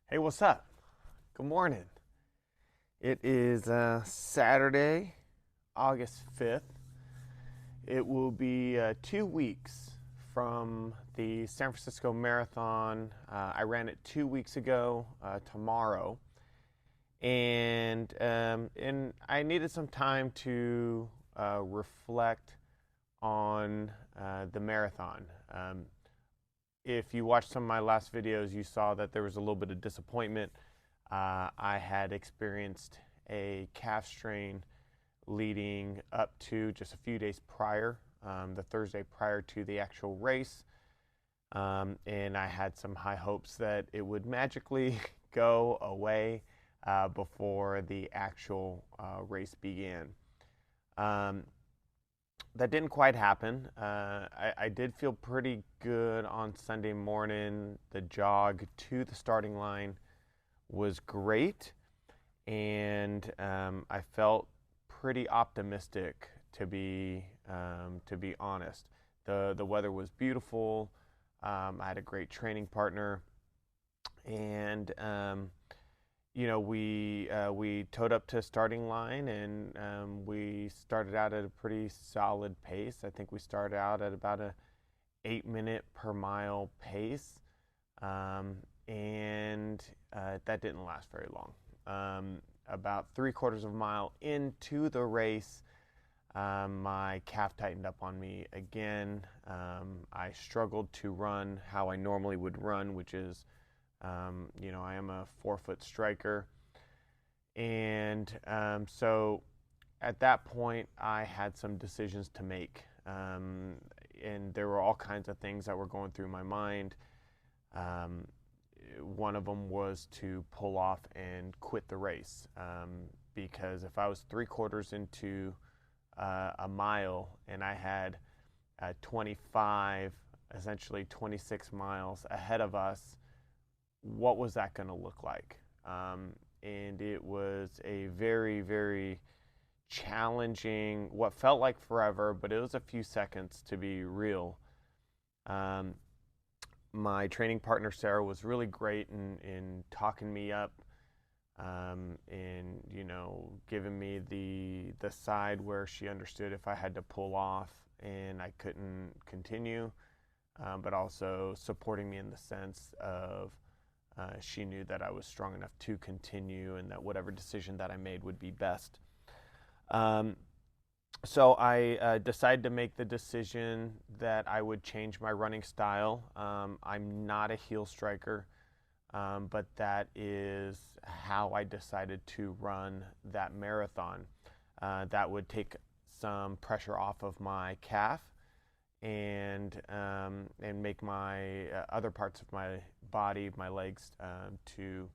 Hey, what's up? Good morning. It is Saturday, August 5th. It will be 2 weeks from the San Francisco Marathon. I ran it 2 weeks ago tomorrow, and I needed some time to reflect on the marathon. If you watched some of my last videos, you saw that there was a little bit of disappointment. I had experienced a calf strain leading up to just a few days prior, the Thursday prior to the actual race. And I had some high hopes that it would magically go away before the actual race began. Um, that didn't quite happen. I did feel pretty good on Sunday morning. The jog to the starting line was great, and I felt pretty optimistic to be honest. The weather was beautiful. I had a great training partner, and we towed up to starting line, and we started out at a pretty solid pace. I think we started out at about a 8 minute per mile pace, and that didn't last very long. About 3/4 of a mile into the race, my calf tightened up on me again. I struggled to run how I normally would run, which is, I am a 4-foot striker. And so at that point, I had some decisions to make. And there were all kinds of things that were going through my mind. Um, One of them was to pull off and quit the race, because if I was 3/4 into a mile and I had 25, essentially 26 miles ahead of us, what was that going to look like? And it was a very, very challenging, what felt like forever, but it was a few seconds to be real. Um, my training partner Sarah was really great in talking me up, and giving me the side where she understood if I had to pull off and I couldn't continue, but also supporting me in the sense of she knew that I was strong enough to continue and that whatever decision that I made would be best. Um, so I decided to make the decision that I would change my running style. I'm not a heel striker, but that is how I decided to run that marathon. That would take some pressure off of my calf and make my other parts of my body, my legs, to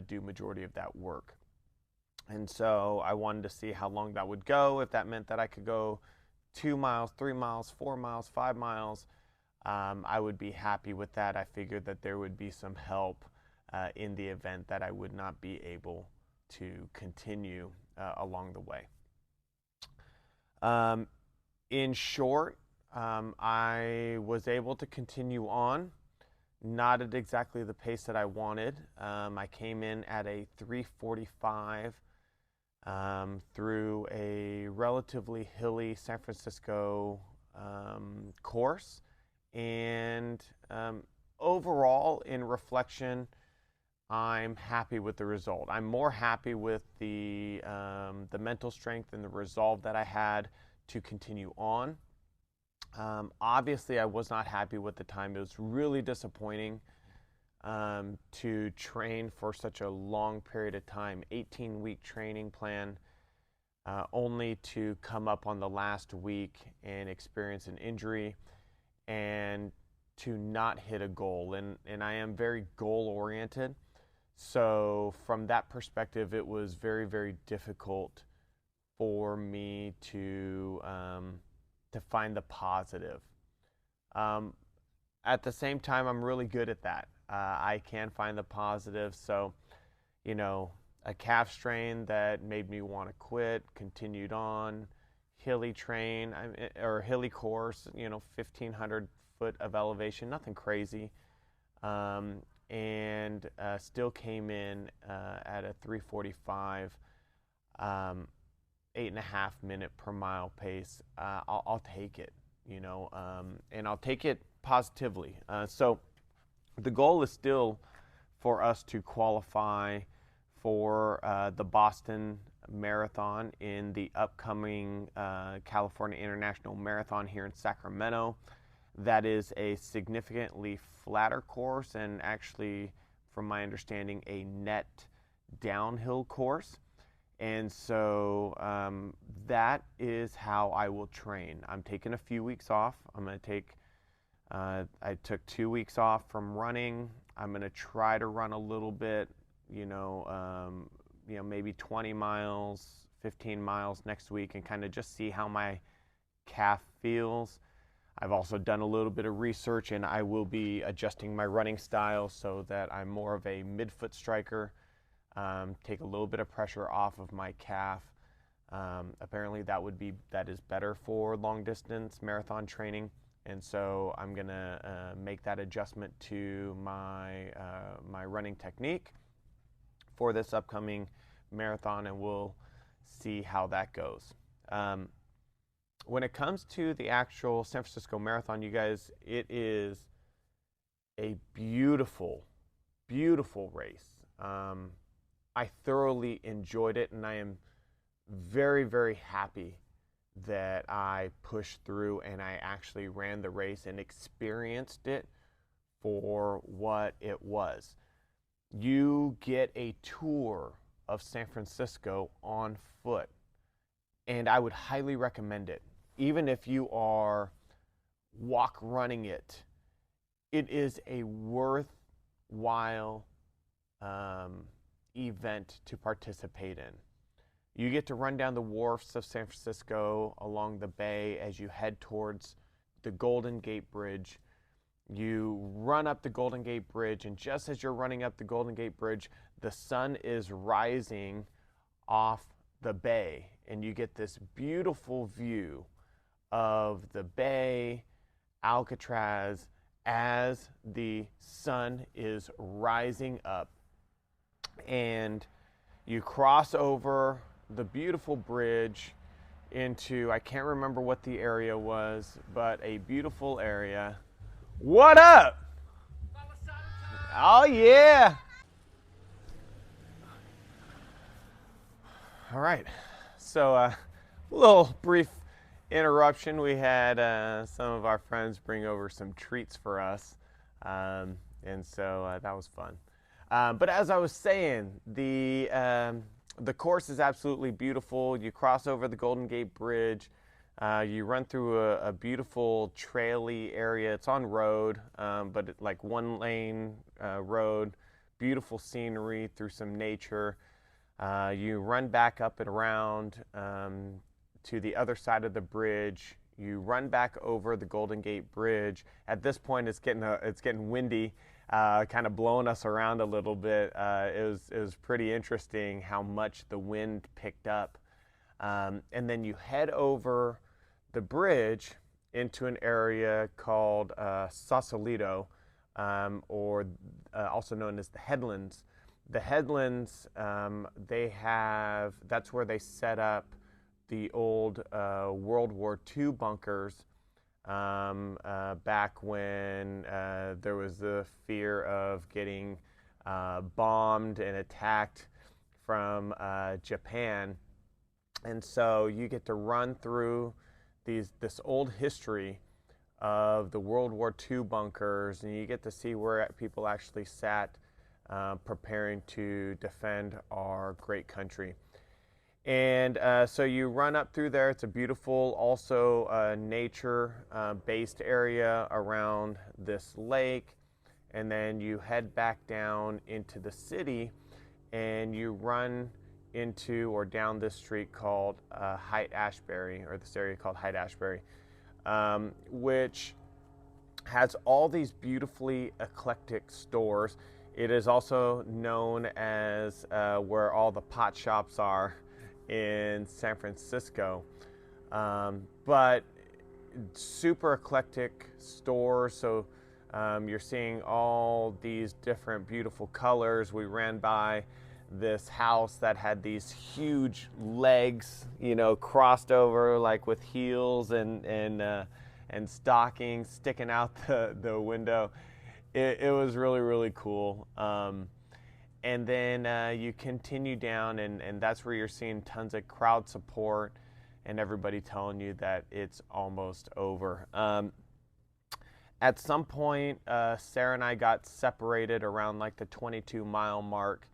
do majority of that work. And so I wanted to see how long that would go. If that meant that I could go 2 miles, 3 miles, 4 miles, 5 miles, I would be happy with that. I figured that there would be some help in the event that I would not be able to continue along the way. Um, in short, I was able to continue on, not at exactly the pace that I wanted. I came in at a 3:45 through a relatively hilly San Francisco course. And overall, in reflection, I'm happy with the result. I'm more happy with the mental strength and the resolve that I had to continue on. Obviously, I was not happy with the time. It was really disappointing to train for such a long period of time, 18-week training plan, only to come up on the last week and experience an injury and to not hit a goal. And I am very goal oriented. So from that perspective, it was very, very difficult for me to find the positive. Um, at the same time, I'm really good at that. I can find the positive. So, you know, a calf strain that made me want to quit, continued on, hilly train or hilly course, 1,500 foot of elevation, nothing crazy. and still came in at a 3:45, 8.5 minute per mile pace. I'll take it, and I'll take it positively. So the goal is still for us to qualify for the Boston Marathon in the upcoming California International Marathon here in Sacramento. That is a significantly flatter course, and actually, from my understanding, a net downhill course. And so that is how I will train. I'm taking a few weeks off. I took 2 weeks off from running. I'm going to try to run a little bit, maybe 20 miles, 15 miles next week, and kind of just see how my calf feels. I've also done a little bit of research, and I will be adjusting my running style so that I'm more of a midfoot striker, take a little bit of pressure off of my calf. Apparently that is better for long distance marathon training. And so I'm going to make that adjustment to my running technique for this upcoming marathon, and we'll see how that goes. When it comes to the actual San Francisco Marathon, you guys, it is a beautiful, beautiful race. I thoroughly enjoyed it, and I am very, very happy that I pushed through and I actually ran the race and experienced it for what it was. You get a tour of San Francisco on foot, and I would highly recommend it. Even if you are walk running it, it is a worthwhile event to participate in. You get to run down the wharfs of San Francisco along the bay as you head towards the Golden Gate Bridge. You run up the Golden Gate Bridge, and just as you're running up the Golden Gate Bridge, the sun is rising off the bay, and you get this beautiful view of the bay, Alcatraz, as the sun is rising up. And you cross over the beautiful bridge into, I can't remember what the area was, but a beautiful area. What up? Oh yeah. All right. So a little brief interruption. We had some of our friends bring over some treats for us, and so that was fun. But as I was saying, the course is absolutely beautiful. You cross over the Golden Gate Bridge. You run through a beautiful traily area. It's on road, but like one lane road. Beautiful scenery through some nature. You run back up and around to the other side of the bridge. You run back over the Golden Gate Bridge. At this point, it's getting windy, kind of blowing us around a little bit. It was pretty interesting how much the wind picked up. And then you head over the bridge into an area called Sausalito, or also known as the Headlands. The Headlands, that's where they set up the old World War II bunkers back when there was the fear of getting bombed and attacked from Japan. And so you get to run through this old history of the World War II bunkers, and you get to see where people actually sat preparing to defend our great country. And so you run up through there. It's a beautiful, also nature-based area around this lake. And then you head back down into the city, and you run into or down this street called Haight-Ashbury, or this area called Haight-Ashbury, which has all these beautifully eclectic stores. It is also known as where all the pot shops are in San Francisco, but super eclectic stores. So You're seeing all these different beautiful colors. We ran by this house that had these huge legs, you know, crossed over like with heels and stockings sticking out the window. It was really, really cool. And then you continue down, and that's where you're seeing tons of crowd support and everybody telling you that it's almost over. At some point, Sarah and I got separated around like the 22-mile mark.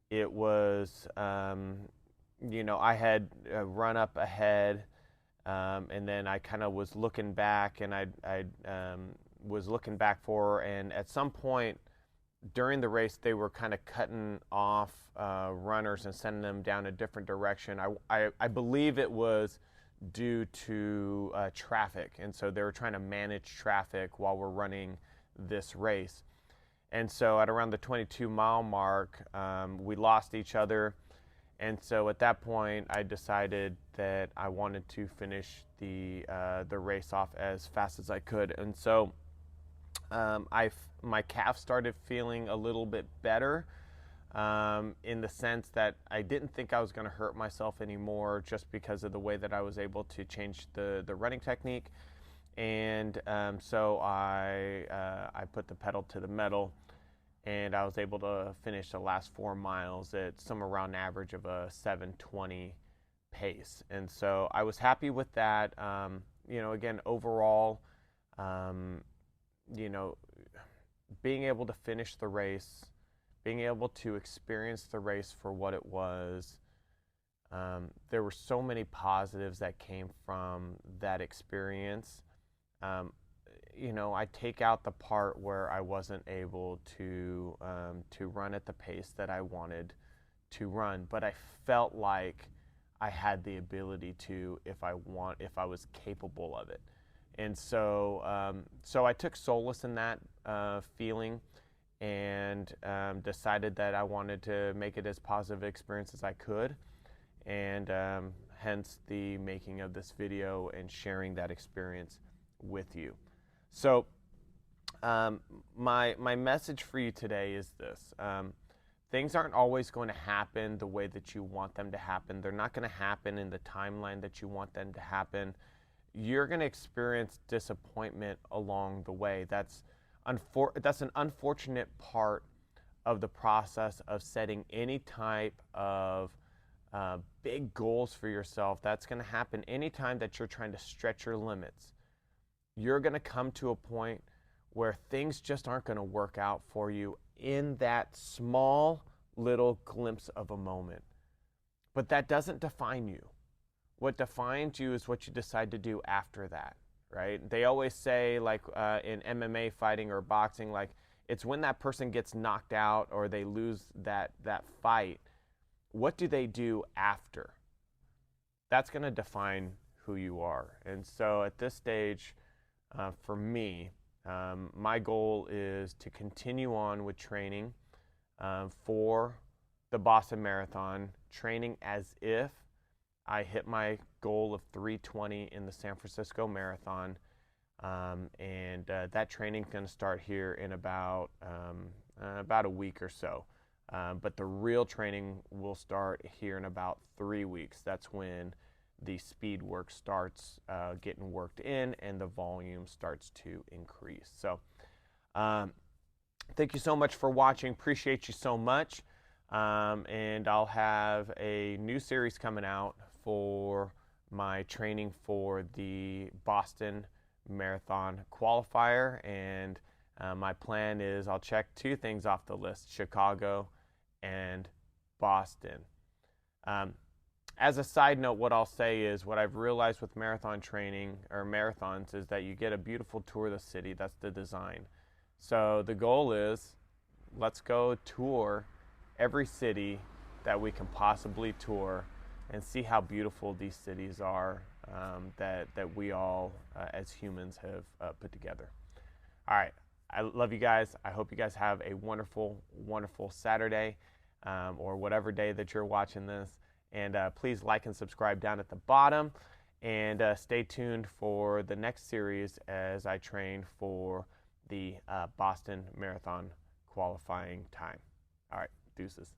It was, you know, I had run up ahead, and then I kind of was looking back, and I was looking back for her, and at some point during the race, they were kind of cutting off runners and sending them down a different direction. I believe it was due to traffic, and so they were trying to manage traffic while we're running this race. And so at around the 22-mile mark, we lost each other, and so at that point, I decided that I wanted to finish the race off as fast as I could. And so my calf started feeling a little bit better, in the sense that I didn't think I was going to hurt myself anymore, just because of the way that I was able to change the running technique. And so I put the pedal to the metal, and I was able to finish the last 4 miles at somewhere around an average of a 7:20 pace. And so I was happy with that. You know, again, overall, you know, being able to finish the race, being able to experience the race for what it was, there were so many positives that came from that experience. You know, I take out the part where I wasn't able to run at the pace that I wanted to run, but I felt like I had the ability to if I was capable of it. And so, so I took solace in that feeling, and decided that I wanted to make it as positive experience as I could, and hence the making of this video and sharing that experience with you. So my message for you today is this. Things aren't always going to happen the way that you want them to happen. They're not going to happen in the timeline that you want them to happen. You're going to experience disappointment along the way. That's an unfortunate part of the process of setting any type of big goals for yourself. That's going to happen anytime that you're trying to stretch your limits. You're going to come to a point where things just aren't going to work out for you in that small little glimpse of a moment. But that doesn't define you. What defines you is what you decide to do after that, right? They always say, like in MMA fighting or boxing, like it's when that person gets knocked out or they lose that fight, what do they do after? That's going to define who you are. And so at this stage, for me, my goal is to continue on with training for the Boston Marathon, training as if I hit my goal of 3:20 in the San Francisco Marathon, and that training is going to start here in about a week or so. But the real training will start here in about 3 weeks. That's when the speed work starts getting worked in and the volume starts to increase. So thank you so much for watching. Appreciate you so much. And I'll have a new series coming out for my training for the Boston Marathon qualifier. And my plan is I'll check 2 things off the list: Chicago and Boston. As a side note, what I'll say is what I've realized with marathon training or marathons is that you get a beautiful tour of the city. That's the design. So the goal is, let's go tour every city that we can possibly tour and see how beautiful these cities are that we all as humans have put together. All right. I love you guys. I hope you guys have a wonderful, wonderful Saturday or whatever day that you're watching this. And please like and subscribe down at the bottom. And stay tuned for the next series as I train for the Boston Marathon qualifying time. All right, deuces.